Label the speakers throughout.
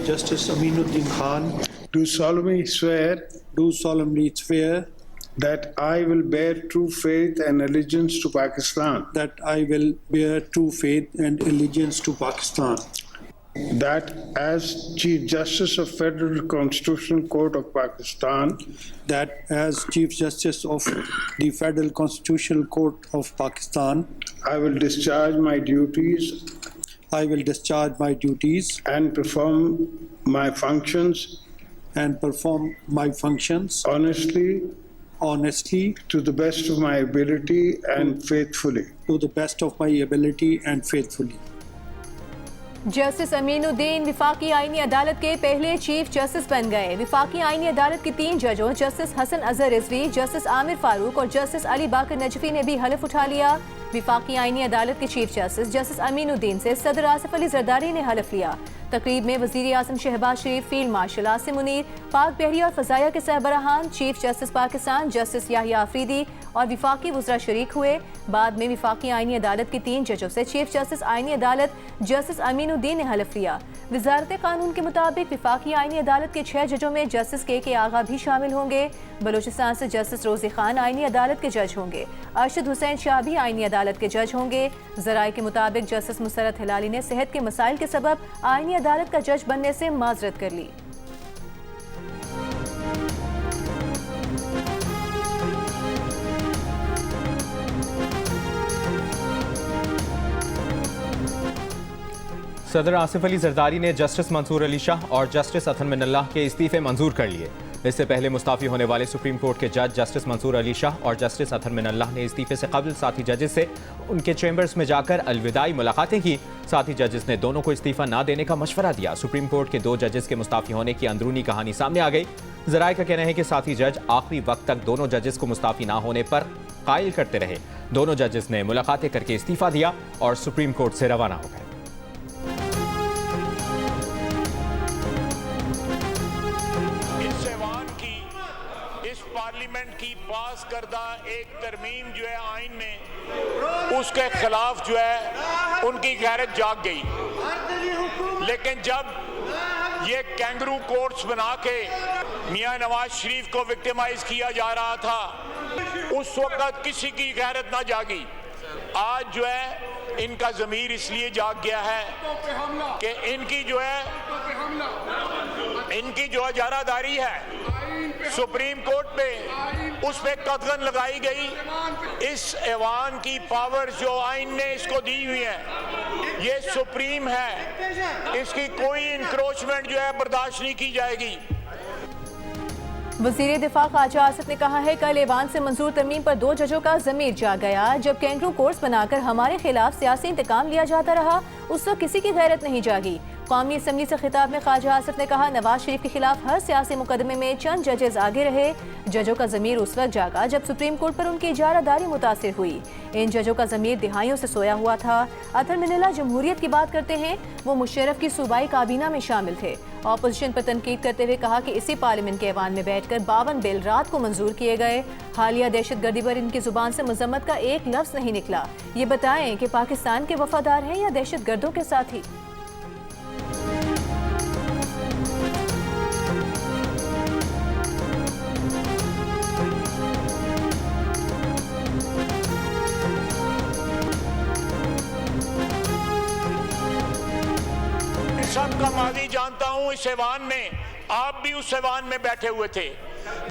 Speaker 1: Justice Aminuddin Khan,
Speaker 2: do solemnly swear
Speaker 1: do solemnly swear
Speaker 2: that I will bear true faith and allegiance to Pakistan,
Speaker 1: that I will bear true faith and allegiance to Pakistan,
Speaker 2: that as Chief Justice of Federal Constitutional Court of Pakistan,
Speaker 1: that as Chief Justice of the Federal Constitutional Court of Pakistan,
Speaker 2: I will discharge my duties
Speaker 1: I will discharge my duties
Speaker 2: and perform my functions honestly, to the best of my ability and faithfully.
Speaker 1: to the best of my ability and faithfully.
Speaker 3: Justice Aminuddin विफाकी आईनी अदालत के पहले chief justice बन गए। विफाकी आईनी अदालत के 3 जजों जस्टिस हसन अजहर रिजवी, जस्टिस आमिर फारूक और जस्टिस अली बाकर नजफी ने भी हलफ उठा लिया। विफाकी आईनी अदालत के चीफ जस्टिस जस्टिस अमीनुद्दीन से सदर आसिफ अली जरदारी ने हलफ लिया। तकरीब में वज़ीर आज़म शहबाज शरीफ, फील्ड मार्शल आसिम मुनीर, पाक बहरी और फ़ज़ाया के सरबराहान, chief justice Pakistan justice Yahya Afridi और विफाकी वज़रा शरीक हुए। बाद में विफाकी आईनी अदालत के 3 जजों से चीफ जस्टिस आईनी अदालत जस्टिस अमीनुद्दीन ने हलफ लिया। वजारत कानून के मुताबिक विफाकी आईनी अदालत के 6 जजों में जस्टिस के आगा भी शामिल होंगे। बलूचिस्तान से जस्टिस रोज़ी खान आईनी अदालत के जज होंगे। अरशद हुसैन शाह भी आईनी अदालत के जज होंगे। ज़राए के मुताबिक जस्टिस मुसरत हिलाली ने सेहत के मसाइल के सबब आईनी अदालत का जज बनने से माजरत कर ली।
Speaker 4: सदर आसिफ अली जरदारी ने जस्टिस मंसूर अली शाह और जस्टिस अथन मिनल्लाह के इस्तीफे मंजूर कर लिए। इससे पहले मुस्ताफी होने वाले सुप्रीम कोर्ट के जज जस्टिस मंसूर अली शाह और जस्टिस अथन मिनल्लाह ने इस्तीफे से कबल साथी जजेस से उनके चैम्बर्स में जाकर अलविदाई मुलाकातें की। साथी जजेस ने दोनों को इस्तीफा ना देने का मशवरा दिया। सुप्रीम कोर्ट के 2 जजेस के मुस्ताफी होने की अंदरूनी कहानी सामने आ गई। जराए का कहना है कि साथी जज आखिरी वक्त तक दोनों जजेस को मुस्ताफी ना होने पर कायल करते रहे। दोनों जजेस ने मुलाकातें करके इस्तीफा दिया और सुप्रीम कोर्ट से रवाना हो गए।
Speaker 5: पार्लियामेंट की पास करदा एक तरमीम जो है आइन में, उसके खिलाफ जो है उनकी गैरत जाग गई। लेकिन जब ये कैंगरू कोर्ट्स बना के मियां नवाज शरीफ को विक्टिमाइज किया जा रहा था, उस वक्त किसी की गैरत ना जागी। आज जो है इनका ज़मीर इसलिए जाग गया है कि इनकी जो इजारादारी है सुप्रीम कोर्ट पे, उस पे कदगन लगाई गई। इस ऐवान की पावर जो आइन ने इसको दी हुई है, ये सुप्रीम है, इसकी कोई इंक्रोचमेंट जो है बर्दाश्त नहीं की जाएगी।
Speaker 3: वज़ीर दिफा ख्वाजा आसिफ ने कहा है, कल ऐवान से मंजूर तरमीम पर 2 जजों का ज़मीर जाग गया। जब कैंगरू कोर्ट्स बनाकर हमारे खिलाफ सियासी इंतकाम लिया जाता रहा, उस वक्त किसी की गैरत नहीं जागी। कौमी असम्बली से खिताब में ख्वाजा आसिफ ने कहा, नवाज शरीफ के खिलाफ हर सियासी मुकदमे में चंद जजेस आगे रहे। जजों का ज़मीर उस वक्त जागा जब सुप्रीम कोर्ट पर उनकी इजारादारी मुतासिर हुई। इन जजों का ज़मीर दिहाइयों से सोया हुआ था। अथर मिनल्लाह जमहूरियत की बात करते हैं, वो मुशर्रफ की सूबाई काबीना में शामिल थे। ऑपोजिशन पर तनकीद करते हुए कहा कि इसी पार्लियामेंट के ऐवान में बैठकर 52 बिल रात को मंजूर किए गए। हालिया दहशत गर्दी पर इनकी जुबान से मजम्मत का एक लफ्ज़ नहीं निकला। ये बताएं कि पाकिस्तान के वफादार हैं या दहशत गर्दों के साथी।
Speaker 5: सबका माजी जानता हूं। इस ऐवान में आप भी उस ऐवान में बैठे हुए थे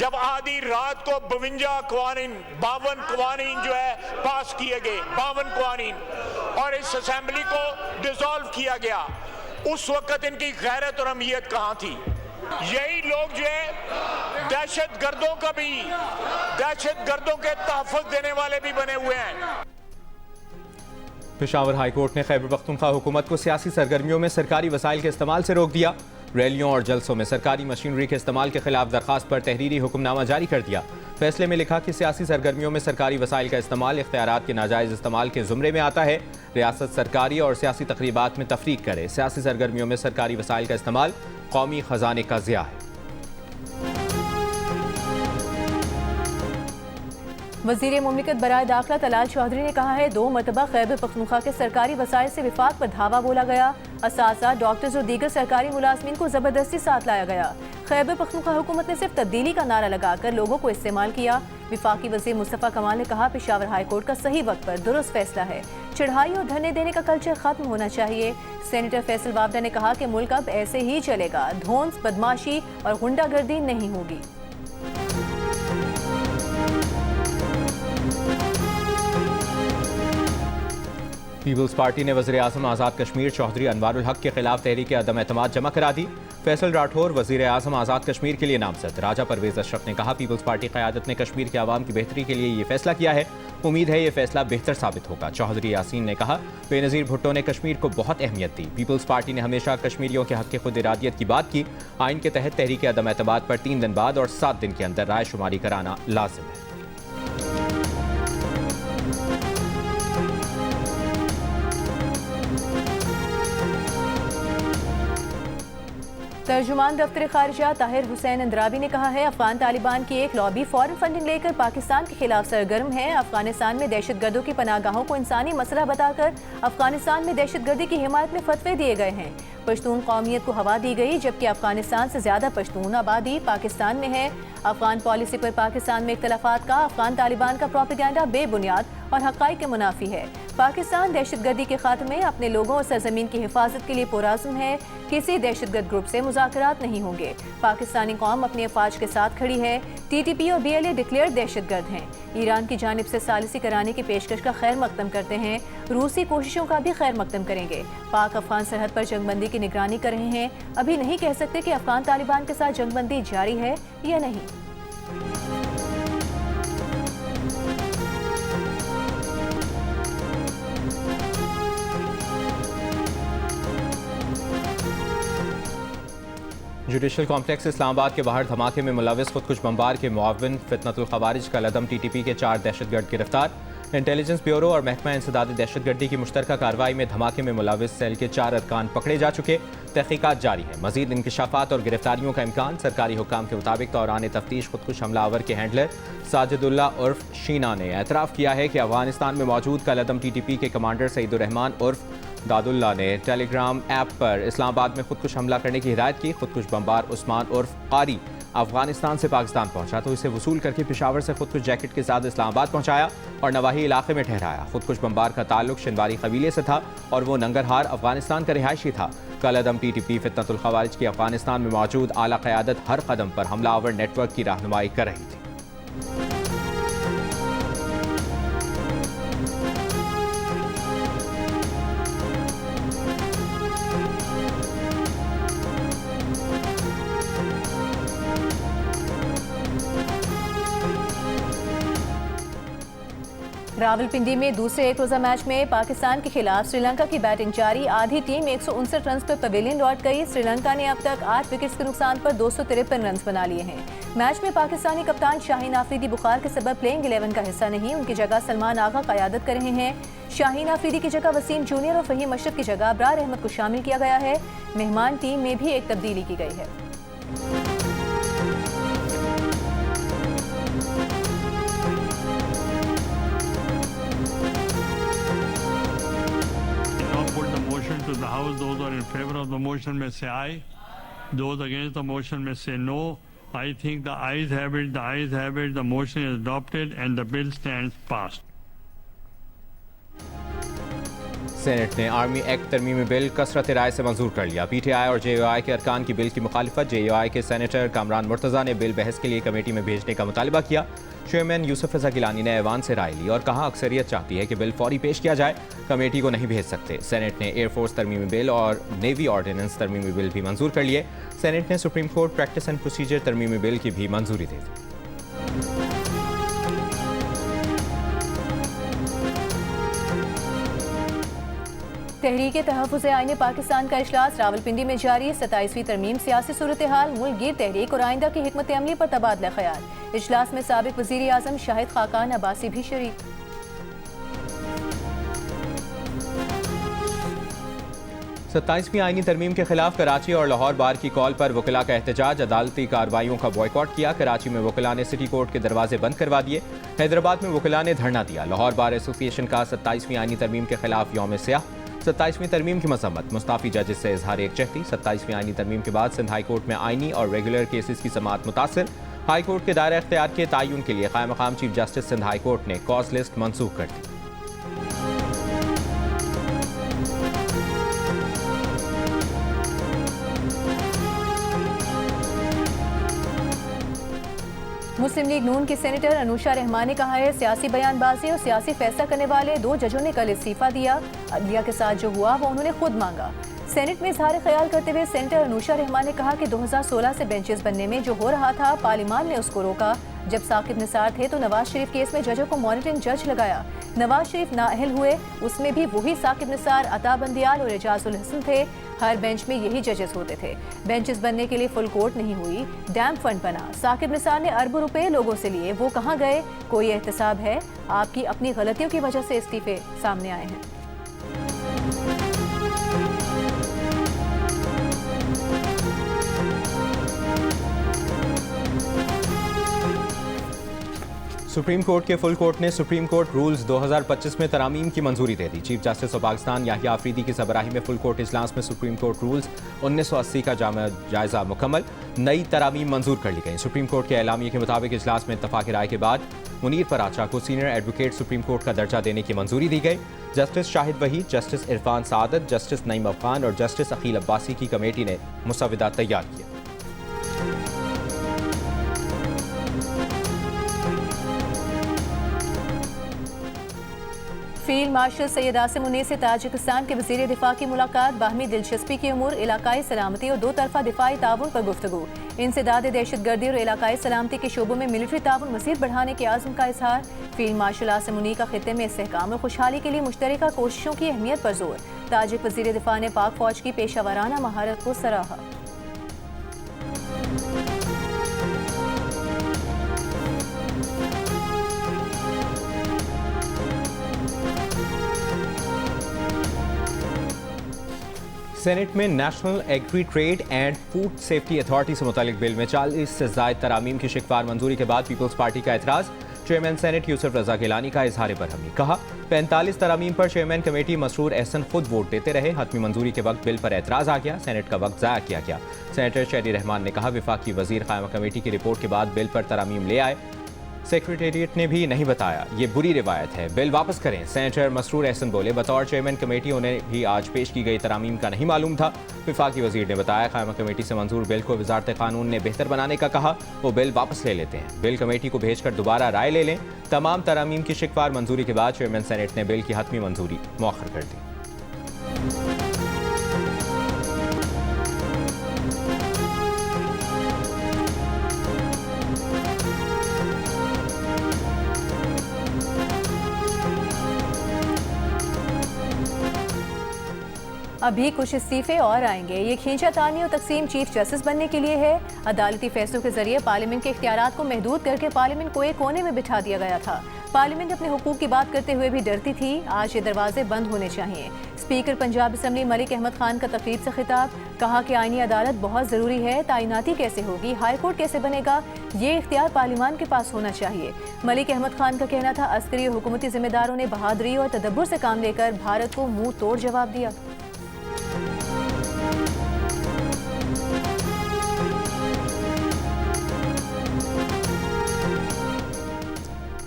Speaker 5: जब आधी रात को 52 कवानीन जो है पास किए गए, 52 कवानीन, और इस असेंबली को डिसॉल्व किया गया। उस वक्त इनकी गैरत और अहमियत कहां थी? यही लोग जो है दहशत गर्दों के तहफ़्फ़ुज़ देने वाले भी बने हुए हैं।
Speaker 4: पेशावर हाई कोर्ट ने खैबर पख्तूनख्वा हुकूमत को सियासी सरगर्मियों में सरकारी वसाइल के इस्तेमाल से रोक दिया। रैलियों और जलसों में सरकारी मशीनरी के इस्तेमाल के खिलाफ दरखास्त पर तहरीरी हुक्मनामा जारी कर दिया। फैसले में लिखा कि सियासी सरगर्मियों में सरकारी वसाइल का इस्तेमाल इख्तियारात के नाजायज़ इस्तेमाल के ज़ुमरे में आता है। रियासत सरकारी और सियासी तकरीबात में तफरीक करे। सियासी सरगर्मियों में सरकारी वसाइल का इस्तेमाल कौमी खजाने का ज़िया है।
Speaker 3: वज़ीर मुमलिकत बराए दाखिला तलाल चौधरी ने कहा है, 2 मरतबा खैबर पख्तूनख्वा के सरकारी वसाइल से विफाक पर धावा बोला गया। असासा, डॉक्टर्स और दीगर सरकारी मुलाजमीन को जबरदस्ती साथ लाया गया। खैबर पख्तूनख्वा हुकूमत ने सिर्फ तब्दीली का नारा लगाकर लोगों को इस्तेमाल किया। विफाकी वज़ीर मुस्तफ़ा कमाल ने कहा, पेशावर हाई कोर्ट का सही वक्त पर दुरुस्त फैसला है। चढ़ाई और धरने देने का कल्चर खत्म होना चाहिए। सेनेटर फैसल वावदा ने कहा कि मुल्क अब ऐसे ही चलेगा, धौंस, बदमाशी और गुंडागर्दी नहीं होगी।
Speaker 4: पीपल्स पार्टी ने वज़ीर आज़म आज़ाद कश्मीर चौधरी अनवारुल हक के खिलाफ तहरीक अदम एतमाद जमा करा दी। फैसल राठौर वज़ीर आज़म आज़ाद कश्मीर के लिए नामजद। राजा परवेज अशरफ ने कहा, पीपल्स पार्टी क़यादत ने कश्मीर के आवाम की बेहतरी के लिए ये फैसला किया है। उम्मीद है ये फैसला बेहतर साबित होगा। चौधरी यासीन ने कहा, बेनज़ीर भुट्टो ने कश्मीर को बहुत अहमियत दी। पीपल्स पार्टी ने हमेशा कश्मीरियों के हक़ की खुद इरादियत की बात की। आइन के तहत तहरीक अदम एतमाद पर 3 दिन बाद और 7 दिन के अंदर राय शुमारी कराना लाजिम है।
Speaker 3: तर्जुमान दफ्तर खारिजा ताहिर हुसैन अंद्राबी ने कहा है, अफगान तालिबान की एक लॉबी फॉरेन फंडिंग लेकर पाकिस्तान के खिलाफ सरगर्म है। अफगानिस्तान में दहशतगर्दों की पनाहगाहों को इंसानी मसला बताकर अफगानिस्तान में दहशतगर्दी की हिमायत में फतवे दिए गए हैं। पश्तून कौमियत को हवा दी गई, जबकि अफगानिस्तान से ज्यादा पश्तून आबादी पाकिस्तान में है। अफगान पॉलिसी पर पाकिस्तान में इख्तलाफात का अफगान तालिबान का प्रोपेगेंडा बेबुनियाद और हक़ाइक़ के मुनाफी है। पाकिस्तान दहशतगर्दी के खात्मे, अपने लोगों और सरजमीन की हिफाजत के लिए पुरअज़्म है। किसी दहशतगर्द ग्रुप से मुज़ाकरात नहीं होंगे। पाकिस्तानी कौम अपनी अफवाज के साथ खड़ी है। TTP और BLA डिक्लेयर दहशतगर्द हैं। ईरान की जानिब से सालिसी कराने की पेशकश का खैर मकदम करते हैं। रूसी कोशिशों का भी खैर मकदम करेंगे। पाक अफगान सरहद पर जंगबंदी की निगरानी कर रहे हैं। अभी नहीं कह सकते कि अफगान तालिबान के साथ जंगबंदी जारी है या नहीं।
Speaker 4: जुडिशल कॉम्प्लेक्स इस्लामाबाद के बाहर धमाके में मुलविस खुदकुश बमबार के मुआविन फितनतुल खवारिज का लदम TTP के 4 दहशतगर्द गिरफ्तार। इंटेलिजेंस ब्यूरो और महकमा इंसदाद दहशतगर्दी की मुश्तरका कार्रवाई में धमाके में मुलविस सेल के 4 अरकान पकड़े जा चुके। तहकीकात जारी है। मजीद इंकशाफात और गिरफ्तारियों का इम्कान। सरकारी हुक्काम के मुताबिक दौरान तफ्तीश खुदकुश हमलावर के हैंडलर साजिदुल्ला उर्फ शीना ने एतराफ़ किया है कि अफगानिस्तान में मौजूद कलदम TTP के कमांडर सईदुर रहमान उर्फ दादुल्ला ने टेलीग्राम ऐप पर इस्लामाबाद में खुदकुश हमला करने की हिदायत की। खुदकुश बमबार उस्मान उर्फ कारी अफगानिस्तान से पाकिस्तान पहुंचा तो इसे वसूल करके पेशावर से खुदकुश जैकेट के साथ इस्लामाबाद पहुंचाया और नवाही इलाके में ठहराया। खुदकुश बमबार का ताल्लुक शिनवारी कबीले से था और वो नंगरहार अफगानिस्तान का रिहायशी था। कलदम TTP फितनतुल खवारिज की अफगानिस्तान में मौजूद आला क़यादत हर कदम पर हमलावर नेटवर्क की रहनुमाई कर रही थी।
Speaker 3: रावलपिंडी में दूसरे एक रोजा मैच में पाकिस्तान के खिलाफ श्रीलंका की बैटिंग जारी। आधी टीम 159 रन पर पवेलियन लौट गई। श्रीलंका ने अब तक 8 विकेट्स के नुकसान पर 253 रन बना लिए हैं। मैच में पाकिस्तानी कप्तान शाहीन आफरीदी बुखार के सबब प्लेइंग 11 का हिस्सा नहीं, उनकी जगह सलमान आगा क़यादत कर रहे हैं। शाहीन आफरीदी की जगह वसीम जूनियर और फहीम अशरफ की जगह अबरार अहमद को शामिल किया गया है। मेहमान टीम में भी एक तब्दीली की गई है।
Speaker 6: To the House, those are in favor of the motion may say aye. Those against the motion may say no. I think the ayes have it. The ayes have it. The motion is adopted and the bill stands passed.
Speaker 4: Senate ने army act तरमीमी bill कसरत राय से मंजूर कर लिया। PTI और JUI के अरकान की बिल की मुखालिफत। JUI के सेनेटर कामरान मुर्तज़ा ने बिल बहस के लिए कमेटी में भेजने का मुतालबा किया। चेयरमैन यूसुफ रज़ा गिलानी ने ऐवान से राय ली और कहा, अक्सरियत चाहती है कि बिल फौरी पेश किया जाए, कमेटी को नहीं भेज सकते। सेनेट ने एयरफोर्स तरमीमी बिल और नेवी ऑर्डिनेंस तरमीमी बिल भी मंजूर कर लिए। सेनेट ने supreme court practice and procedure तरमीमी बिल की भी मंजूरी दे दी।
Speaker 3: तहरीक तहफ़्फ़ुज़ आईन पाकिस्तान का इजलास रावलपिंडी में जारी। 27वीं तरमीम सियासी सूरत हाल, मुल्क गिर तहरीक और आइंदा की हिकमत अमली पर तबादला ख्याल। इजलास में साबिक वज़ीर आज़म शाहिद खाकान अब्बासी भी शरीक।
Speaker 4: 27वीं आईनी तरमीम के खिलाफ कराची और लाहौर बार की कॉल पर वकला का एहतजाज। अदालती कार्रवाइयों का बॉयकॉट किया। कराची में वकला ने सिटी कोर्ट के दरवाजे बंद करवा दिए। हैदराबाद में वकला ने धरना दिया। लाहौर बार एसोसिएशन का 27वीं आईनी तरमीम के खिलाफ यौम स्याह। 27वीं तरमीम की मसम्मत, मुस्ताफी जजेस से इजहार यकजहती। 27वीं आईनी तरमीम के बाद सिंध हाई कोर्ट में आईनी और रेगुलर केसेस की समाअत मुतासिर। हाई कोर्ट के दायरा इख्तियार के तयन के लिए कायम मकाम chief justice Sindh high court ने कॉज लिस्ट मनसूख कर दी।
Speaker 3: मुस्लिम लीग नून की सेनेटर अनुषा रहमान ने कहा है, सियासी बयानबाजी और सियासी फैसला करने वाले 2 जजों ने कल इस्तीफा दिया। अदलिया के साथ जो हुआ वो उन्होंने खुद मांगा। सेनेट में इजहार ख्याल करते हुए सेनेटर अनुषा रहमान ने कहा कि 2016 से बेंचेस बनने में जो हो रहा था, पार्लियामान ने उसको रोका। जब साकिब निसार थे तो नवाज शरीफ केस में जजों को मॉनिटरिंग जज लगाया। नवाज शरीफ नाअहल हुए, उसमें भी वही साकिब निसार, अता बंदियाल और एजाजुल हसन थे। हर बेंच में यही जजेस होते थे। बेंचेस बनने के लिए फुल कोर्ट नहीं हुई, डैम फंड बना। साकिब निसार ने अरबों रुपए लोगों से लिए, वो कहाँ गए? कोई एहतसाब है? आपकी अपनी गलतियों की वजह से इस्तीफे सामने आए हैं।
Speaker 4: सुप्रीम कोर्ट के फुल कोर्ट ने सुप्रीम कोर्ट रूल्स 2025 में तरामीम की मंजूरी दे दी। Chief justice of Pakistan Yahya Afridi की सरबराही में फुल कोर्ट इजलास में सुप्रीम कोर्ट रूल्स 1980 का जायजा मुकम्मल, नई तरामीम मंजूर कर ली गई। सुप्रीम कोर्ट के एलामिये के मुताबिक इजलास में इत्तफाक राय के बाद मुनीर पराचा को सीनियर एडवोकेट सुप्रीम कोर्ट का दर्जा देने की मंजूरी दी गई। जस्टिस शाहिद वहीद, जस्टिस इरफान सादत, जस्टिस नईम अफगान और जस्टिस अकील अब्बासी की कमेटी ने मुसविदा तैयार किया।
Speaker 3: फील्ड मार्शल सैयद आसिम मुनीर से ताजिकिस्तान के वज़ीर दिफा की मुलाकात, बाहमी दिलचस्पी की उमूर, इलाकाई सलामती और 2 तरफा दिफाई ताउन पर गुफ्तगू। इंसदाद दहशतगर्दी और इलाकाई सलामती के शोबों में मिलिट्री ताउन मज़ीद बढ़ाने के आज़म का इजहार। फील्ड मार्शल आसिम मुनीर का खित्ते में इस्तेहकाम और खुशहाली के लिए मुश्तरका कोशिशों की अहमियत पर जोर। ताजिक वज़ीर दिफा ने पाक फौज की पेशावराना महारत को सराहा।
Speaker 4: सेनेट में national agri trade and food safety authority से मुतालिक बिल में 40 से ज़ायद तरामीम की शिकवार मंजूरी के बाद पीपल्स पार्टी का एतराज़। चेयरमैन सेनेट यूसुफ रजा गिलानी का इजहार बरहमी, कहा 45 तरामीम पर चेयरमैन कमेटी मसरूर एहसन खुद वोट देते रहे। हतमी मंजूरी के वक्त बिल पर एतराज़ आ गया, सेनेट का वक्त ज़ाया किया गया। सेनेटर शेरी रहमान ने कहा, विफाकी वजीर कायमा कमेटी की रिपोर्ट के बाद बिल पर तरामीम ले आए, सेक्रेटेरिएट ने भी नहीं बताया, ये बुरी रिवायत है, बिल वापस करें। सेनेटर मसरूर एहसन बोले, बतौर चेयरमैन कमेटी उन्हें भी आज पेश की गई तरामीम का नहीं मालूम था। विफाकी वजीर ने बताया, कायमा कमेटी से मंजूर बिल को वजारत कानून ने बेहतर बनाने का कहा, वो बिल वापस ले लेते हैं। बिल कमेटी को भेजकर दोबारा राय ले लें। तमाम तरामीम की शिकवार मंजूरी के बाद चेयरमैन सेनेट ने बिल की हतमी मंजूरी मौखर कर दी।
Speaker 3: अभी कुछ इस्तीफे और आएंगे। ये खींचातानी और तकसीम चीफ जस्टिस बनने के लिए है। अदालती फैसलों के जरिए पार्लियामेंट के इख्तियारात को महदूद करके पार्लियामेंट को एक कोने में बिठा दिया गया था। पार्लियामेंट अपने हुकूक की बात करते हुए भी डरती थी। आज ये दरवाजे बंद होने चाहिए। स्पीकर पंजाब असम्बली मलिक अहमद खान का तकरीब से खिताब, कहा कि आईनी अदालत बहुत ज़रूरी है। तैनाती कैसे होगी, हाई कोर्ट कैसे बनेगा, ये इख्तियार पार्लियामान के पास होना चाहिए। मलिक अहमद खान का कहना था, अस्करी और हुकूमती जिम्मेदारों ने बहादुरी और तदब्बुर से काम लेकर भारत को मुंह तोड़ जवाब दिया।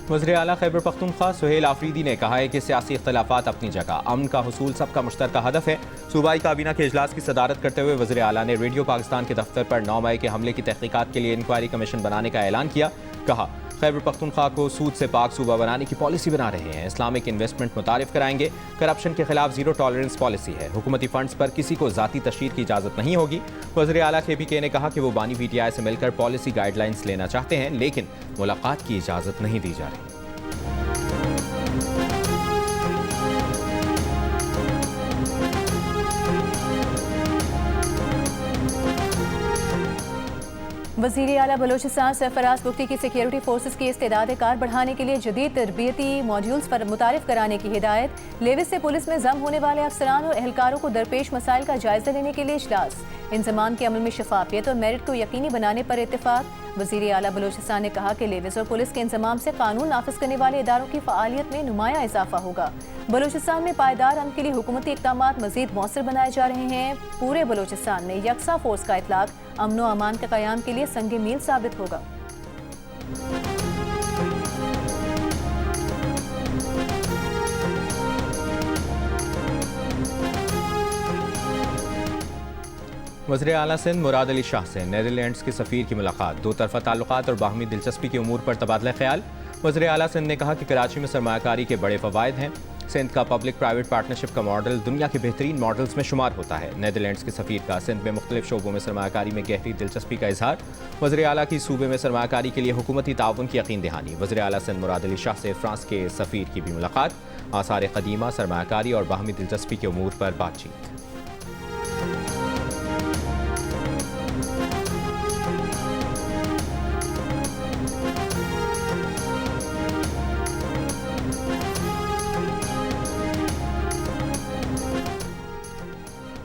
Speaker 4: वज़ीर आला खैबर पख्तूनख्वा सुहेल आफरीदी ने कहा है कि सियासी इख्तलाफात अपनी जगह, अमन का हुसूल सबका मुश्तरका हदफ है। सूबाई काबीना के इजलास की सदारत करते हुए वज़ीर आला ने रेडियो पाकिस्तान के दफ्तर पर 9 मई के हमले की तहकीकात के लिए इंक्वायरी कमीशन बनाने का ऐलान किया। कहा, खैबर पख्तूनख्वा को सूद से पाक सूबा बनाने की पॉलिसी बना रहे हैं। इस्लामिक इन्वेस्टमेंट मुतारिफ कराएंगे। करप्शन के खिलाफ जीरो टॉलरेंस पॉलिसी है। हुकूमती फंड्स पर किसी को जाती तशहीर की इजाज़त नहीं होगी। वज़ीर आला KPK ने कहा कि वो बानी PTI से मिलकर पॉलिसी गाइडलाइंस लेना चाहते हैं, लेकिन मुलाकात की इजाज़त नहीं दी जा रही।
Speaker 3: वज़ीर आला बलोचिस्तान सरफराज बुख्ती की सिक्योरिटी फोर्सेस की इस्तेदाद कार बढ़ाने के लिए जदीद तरबियती मॉड्यूल्स पर मुतारिफ कराने की हिदायत। लेविस से पुलिस में जम होने वाले अफसरान और एहलकारों को दरपेश मसाइल का जायजा लेने के लिए इजलास। इंतजाम के अमल में शफाफियत और मेरिट को यकीनी बनाने पर इत्तेफाक। वज़ीर आला बलोचिस्तान ने कहा कि लेविस और पुलिस के इंतजाम से कानून नाफिज करने वाले इदारों की फ़आलियत में नुमाया इजाफा होगा। बलोचिस्तान में पायदार अमन के लिए हुकूमती इक़दामात मज़ीद मौसर बनाए जा रहे हैं। पूरे बलोचिस्तान में यकसा फोर्स का इतलाक अमन व अमान के क़याम के लिए संग मील साबित होगा।
Speaker 4: वज़ीर आला सिंध मुराद अली शाह से नीदरलैंड्स के सफ़ीर की मुलाकात। दो तरफ़ा ताल्लुकात और बाहमी दिलचस्पी के उमूर पर तबादला ख्याल। वज़ीर आला सिंध ने कहा कि कराची में सरमायाकारी के बड़े फ़वाइद हैं। सिंध का पब्लिक प्राइवेट पार्टनरशिप का मॉडल दुनिया के बेहतरीन मॉडल्स में शुमार होता है। नीदरलैंड्स के सफ़ीर का सिंध में मुख्तलिफ शोबों में सरमायाकारी में गहरी दिलचस्पी का इजहार। वज़ीर आला की सूबे में सरमायाकारी के लिए हुकूमती ताउन की यकीन दहानी। वज़ीर आला सिंध मुराद अली शाह से फ्रांस के सफ़ीर की भी मुलाकात। आसार क़दीमा, सरमायाकारी और बाहमी दिलचस्पी के उमूर पर बातचीत।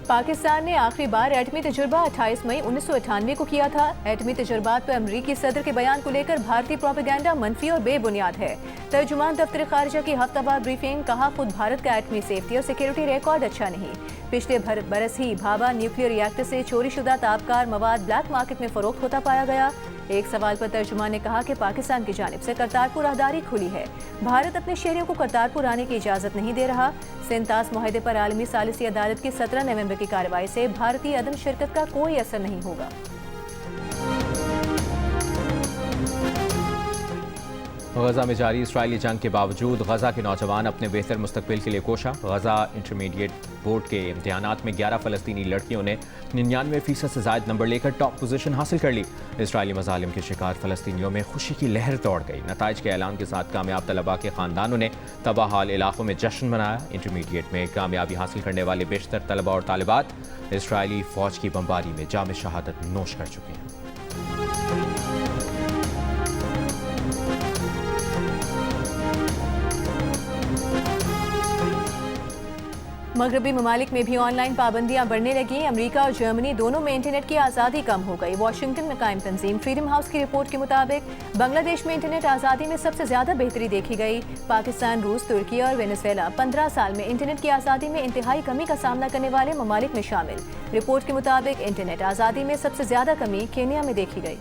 Speaker 3: पाकिस्तान ने आखिरी बार एटमी तजुर्बा 28 मई 1998 को किया था। एटमी तजुर्बात पर अमरीकी सदर के बयान को लेकर भारतीय प्रोपेगेंडा मनफी और बेबुनियाद है। तर्जुमान दफ्तर खारजा की हफ्तावार ब्रीफिंग। कहा, खुद भारत का एटमी सेफ्टी और सिक्योरिटी रिकॉर्ड अच्छा नहीं। पिछले बरस ही भाभा न्यूक्लियर रिएक्टर से चोरी शुदा ताबकार मवाद ब्लैक मार्केट में फरोख्त होता पाया गया। एक सवाल पर तर्जुमान ने कहा कि पाकिस्तान की जानिब से करतारपुर राहदारी खुली है। भारत अपने शहरियों को करतारपुर आने की इजाज़त नहीं दे रहा। सिंतास मुआहदे पर आलमी सालिसी अदालत की 17 नवंबर की कार्रवाई से भारतीय अदम शिरकत का कोई असर नहीं होगा।
Speaker 4: गजा में जारी इसराइली जंग के बावजूद गजा के नौजवान अपने बेहतर मुस्तकबिल के लिए कोशा। गजा इंटरमीडिएट बोर्ड के इम्तिहानात में 11 फ़लस्तीनी लड़कियों ने 99% से ज़ायद नंबर लेकर टॉप पोजीशन हासिल कर ली। इसराइली मज़ालिम के शिकार फ़लस्तीनियों में खुशी की लहर दौड़ गई। नताइज के ऐलान के साथ कामयाब तलबा के ख़ानदानों ने तबाहाल इलाकों में जश्न मनाया। इंटरमीडिएट में कामयाबी हासिल करने वाले बेशतर तलबा और तालिबात इसराइली फ़ौज की बमबारी में जाम शहादत नोश कर चुके हैं।
Speaker 3: मगरबी ममालिक में भी ऑनलाइन पाबंदियां बढ़ने लगी। अमेरिका और जर्मनी दोनों में इंटरनेट की आज़ादी कम हो गई। वाशिंगटन में कायम तंजीम फ्रीडम हाउस की रिपोर्ट के मुताबिक बांग्लादेश में इंटरनेट आज़ादी में सबसे ज़्यादा बेहतरी देखी गई। पाकिस्तान, रूस, तुर्की और वेनेजुएला 15 साल में इंटरनेट की आज़ादी में इंतहाई कमी का सामना करने वाले ममालिक में शामिल। रिपोर्ट के मुताबिक इंटरनेट आज़ादी में सबसे ज़्यादा कमी केन्या में देखी गई।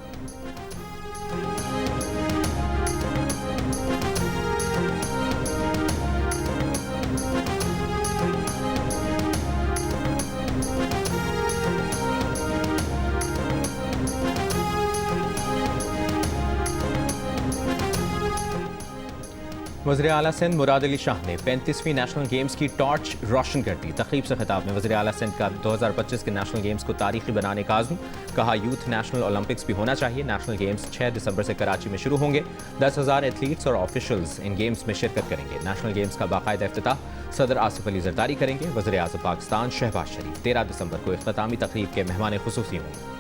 Speaker 4: वज़ीर आला सिंध मुराद अली शाह ने 35वीं नेशनल गेम्स की टॉर्च रोशन कर दी। तक़रीब से खिताब में वज़ीर आला सिंध का 2025 के नेशनल गेम्स को तारीखी बनाने का आज़्म। कहा, यूथ नेशनल ओलंपिक्स भी होना चाहिए। नेशनल गेम्स 6 दिसंबर से कराची में शुरू होंगे। 10,000 एथलीट्स और ऑफिशल्स इन गेम्स में शिरकत करेंगे। नेशनल गेम्स का बाकायदा इफ्तिताह सदर आसिफ अली जरदारी करेंगे। वज़ीर आज़म पाकिस्तान शहबाज शरीफ 13 दिसंबर को इख्तितामी तक़रीब के मेहमान खुसूसी होंगे।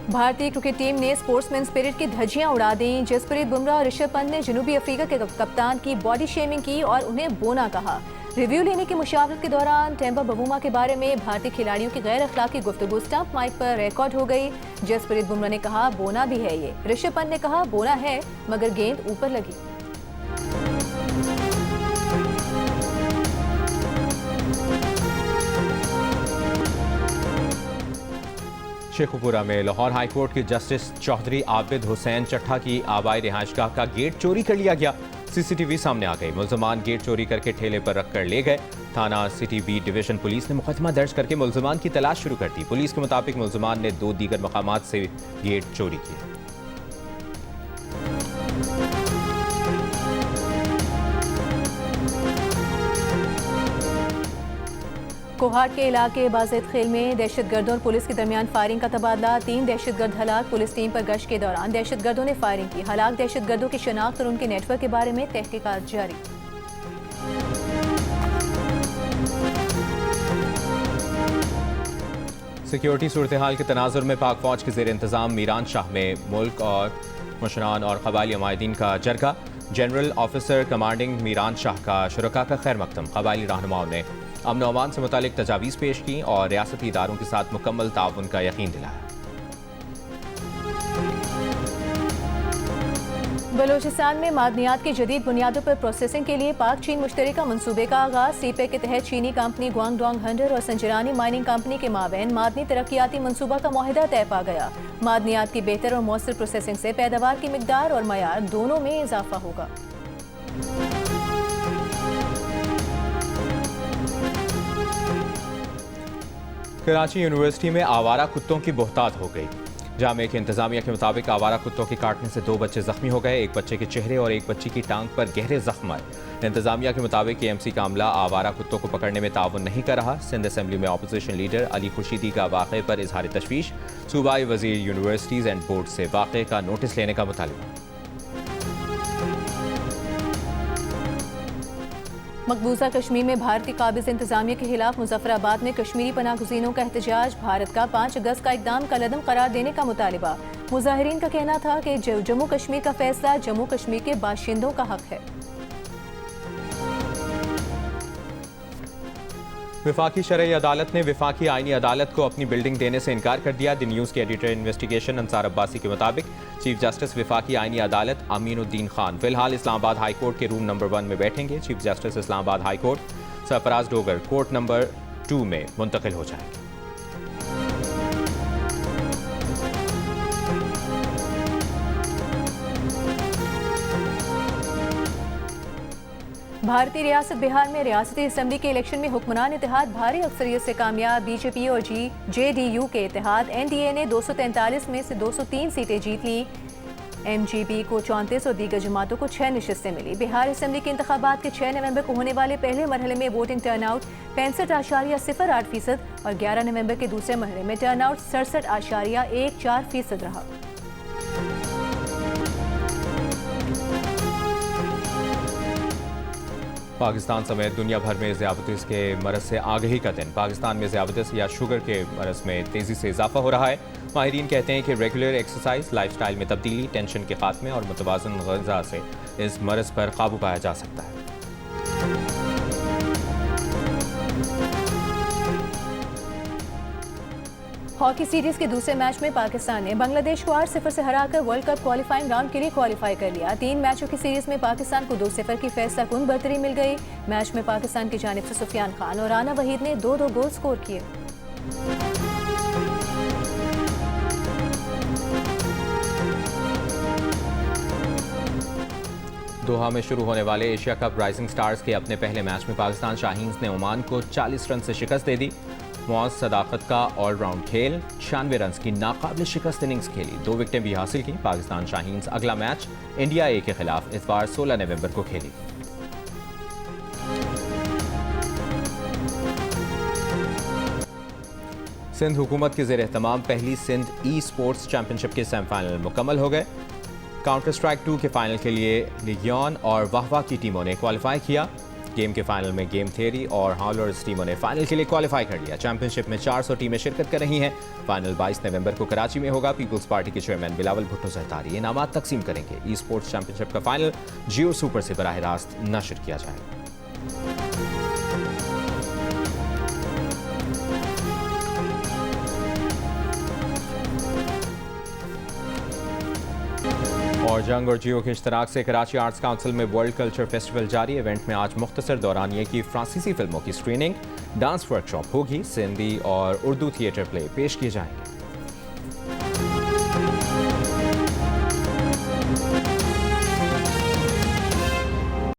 Speaker 3: भारतीय क्रिकेट टीम ने स्पोर्ट्समैन स्पिरिट की धज्जियां उड़ा दी। जसप्रीत बुमराह और ऋषभ पंत ने जनूबी अफ्रीका के कप्तान की बॉडी शेमिंग की और उन्हें बोना कहा। रिव्यू लेने की मुशावरत के दौरान टेम्बा बवूमा के बारे में भारतीय खिलाड़ियों की गैर अखलाकी गुफ्तगू स्टंप माइक पर रिकॉर्ड हो गई। जसप्रीत बुमराह ने कहा, बोना भी है ये। ऋषभ पंत ने कहा, बोना है मगर गेंद ऊपर लगी।
Speaker 4: शेखुपुरा में लाहौर हाई कोर्ट के जस्टिस चौधरी आबिद हुसैन चट्ठा की आबाई रिहायशगाह का गेट चोरी कर लिया गया। सीसीटीवी सामने आ गई। मुल्ज़मान गेट चोरी करके ठेले पर रख कर ले गए। थाना सिटी बी डिवीजन पुलिस ने मुकदमा दर्ज करके मुल्ज़मान की तलाश शुरू कर दी। पुलिस के मुताबिक मुल्ज़मान ने 2 दीगर मकामात से गेट चोरी किए।
Speaker 3: कोहाट के इलाके बाज़ेद खेल में दहशतगर्दों और पुलिस के दरमियान फायरिंग का तबादला। 3 दहशतगर्द हलाक। पुलिस टीम पर गश्त के दौरान दहशतगर्दों ने फायरिंग की। हलाक दहशतगर्दों की शनाख्त और उनके नेटवर्क के बारे में तहकीकात जारी।
Speaker 4: सिक्योरिटी सूरत हाल के तनाजुर में पाक फौज के ज़ेर इंतज़ाम मीरान शाह में मुल्क और मुशरान और क़बायली अमायदीन का जरगा। General officer commanding Miran Shah का शुरका का खैर मकदम। क़बायली रहनुमाओं ने अमन और अमान से मुतालिक तजावीज़ पेश की और रियासती इदारों के साथ मुकम्मल ताउन का यकीन दिलाया।
Speaker 3: बलोचिस्तान में मादनियात की जदीद बुनियादों पर प्रोसेसिंग के लिए पाक चीन मुश्तरका मंसूबे का आगाज। सीपेक के तहत चीनी कंपनी ग्वांगडोंग हंडर और संजरानी माइनिंग कंपनी के माबैन मादनी तरक्याती मंसूबा का मुआहिदा तय पा गया। मादनियात की बेहतर और मौसर प्रोसेसिंग से पैदावार की मिकदार और मयार दोनों में इजाफा होगा।
Speaker 4: कराची यूनिवर्सिटी में आवारा कुत्तों की बोहतात हो गई। जामे के इंतजामिया के मुताबिक आवारा कुत्तों के काटने से 2 बच्चे जख्मी हो गए। एक बच्चे के चेहरे और एक बच्ची की टांग पर गहरे जख्म आए। इंतजामिया के मुताबिक KMC का अमला आवारा कुत्तों को पकड़ने में ताउन नहीं कर रहा। सिंध असम्बली में अपोजिशन लीडर अली खुर्शीदी का वाक़े पर इजहार तशवीश। सूबाई वजीर यूनिवर्सिटीज़ एंड बोर्ड से वाक़े का नोटिस लेने का मुतालबा।
Speaker 3: मकबूजा कश्मीर में भारतीय काबिज इंतजामिया के खिलाफ मुजफ्फराबाद में कश्मीरी पनाह गुज़ीनों का एहतजाज। भारत का 5 अगस्त का इकदाम कलअदम करार देने का मुतालिबा। मुजाहिरीन का कहना था कि जम्मू कश्मीर का फैसला जम्मू कश्मीर के बाशिंदों का हक है।
Speaker 4: वफाकी शरई अदालत ने वफाकी आईनी अदालत को अपनी बिल्डिंग देने से इनकार कर दिया। द न्यूज़ के एडिटर इन्वेस्टिगेशन अंसार अब्बासी के मुताबिक चीफ जस्टिस वफाकी आईनी अदालत अमीनुद्दीन खान फिलहाल इस्लामाबाद हाई कोर्ट के रूम नंबर 1 में बैठेंगे। Chief justice Islamabad high court Sarfaraz Dogar court number 2 में मुंतकिल हो जाएंगे।
Speaker 3: भारतीय रियासत बिहार में रियासती असम्बली के इलेक्शन में हुक्मरान इत्तेहाद भारी अक्सरियत से कामयाब। BJP और JDU के इत्तेहाद NDA ने 243 में से 203 सीटें जीत ली। MGP को 34 और दीगर जमातों को 6 नशिस्तें मिली। बिहार असम्बली के इंतखाबात के 6 नवंबर को होने वाले पहले मरहले में वोटिंग टर्नआउट 65.08% और 11 नवंबर के दूसरे मरहले में टर्नआउट 67.14% रहा।
Speaker 4: पाकिस्तान समेत दुनिया भर में ज़ियाबतीस के मरज़ से आगही का दिन। पाकिस्तान में ज़ियाबतीस या शुगर के मरज़ में तेज़ी से इजाफा हो रहा है। माहिरीन कहते हैं कि रेगुलर एक्सरसाइज, लाइफस्टाइल में तब्दीली, टेंशन के खात्मे और मुतवाज़न ग़िज़ा से इस मरज़ पर काबू पाया जा सकता है।
Speaker 3: हॉकी सीरीज के दूसरे मैच में पाकिस्तान ने बांग्लादेश को 8-0 से हराकर वर्ल्ड कप क्वालिफाइंग राउंड के लिए क्वालिफाई कर लिया। 3 मैचों की सीरीज में पाकिस्तान को 2-0 की फैसलाकुन बरतरी मिल गई। मैच में पाकिस्तान की जानिब से सुफियान खान और राना वहीद ने 2-2 गोल स्कोर किए।
Speaker 4: दोहा में शुरू होने वाले एशिया कप राइजिंग स्टार्स के अपने पहले मैच में पाकिस्तान शाहीन्स ने ओमान को 40 रन से शिकस्त दे दी। मुआज़ सदाकत का ऑलराउंड खेल, 96 रन की नाकाबिल शिकस्त इनिंग्स खेली, 2 विकेटें भी हासिल की। पाकिस्तान शाहीन्स अगला मैच इंडिया ए के खिलाफ इस बार 16 नवंबर को खेली। सिंध हुकूमत के ज़ेर एहतमाम पहली सिंध ई स्पोर्ट्स चैंपियनशिप के सेमीफाइनल मुकम्मल हो गए। काउंटर स्ट्राइक 2 के फाइनल के लिए लिगियन और वाहवा की टीमों ने क्वालिफाई किया। गेम के फाइनल में गेम थियरी और हॉलर्स टीमों ने फाइनल के लिए क्वालिफाई कर लिया। चैंपियनशिप में 400 टीमें शिरकत कर रही हैं। फाइनल 22 नवंबर को कराची में होगा। पीपल्स पार्टी के चेयरमैन बिलावल भुट्टो जरदारी इनामात तकसीम करेंगे। ई स्पोर्ट्स चैंपियनशिप का फाइनल जियो सुपर से बराह रास्त नशर किया जाएगा। और जंग और जियो के इश्तराक से कराची आर्ट्स काउंसिल में वर्ल्ड कल्चर फेस्टिवल जारी। इवेंट में आज मुख्तसर दौरानिए की फ्रांसीसी फिल्मों की स्क्रीनिंग, डांस वर्कशॉप होगी। सिंधी और उर्दू थिएटर प्ले पेश किए जाएंगे।